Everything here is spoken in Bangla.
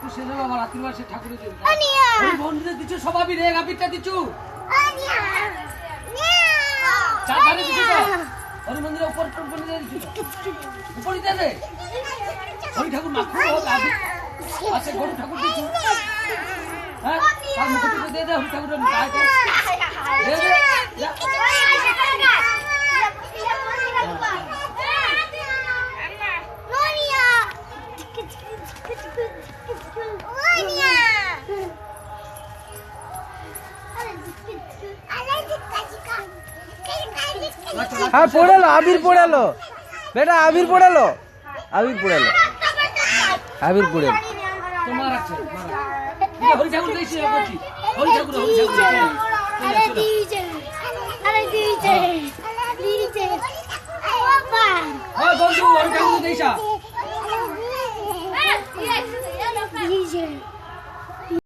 একটু সেরে বাবা রাত্রি মাসে ঠাকুরের জন্য ওই মন্দিরে দিচ্ছ সবাবি রে আবিরটা দিচ্ছ চারধারে দিচ্ছ তো ওই মন্দিরে উপর দিচ্ছ উপরে দেবে ওই ঠাকুর মাখো আবির আচ্ছা গরু ঠাকুর দিচ্ছ হ্যাঁ তার মুখে দিয়ে দে ওই ঠাকুরের গায়ে দে দে हाँ पड़े लो आबिर पड़े लो बेटा आबिर पड़े लो आबिर पड़े लो आबिर पड़े लो तो मार আছে হরি ঠাকুর দেইছি বলছি হরি ঠাকুর আরে দিছে দিছে বাবা ও বন্ধু হরি ঠাকুর দেইছা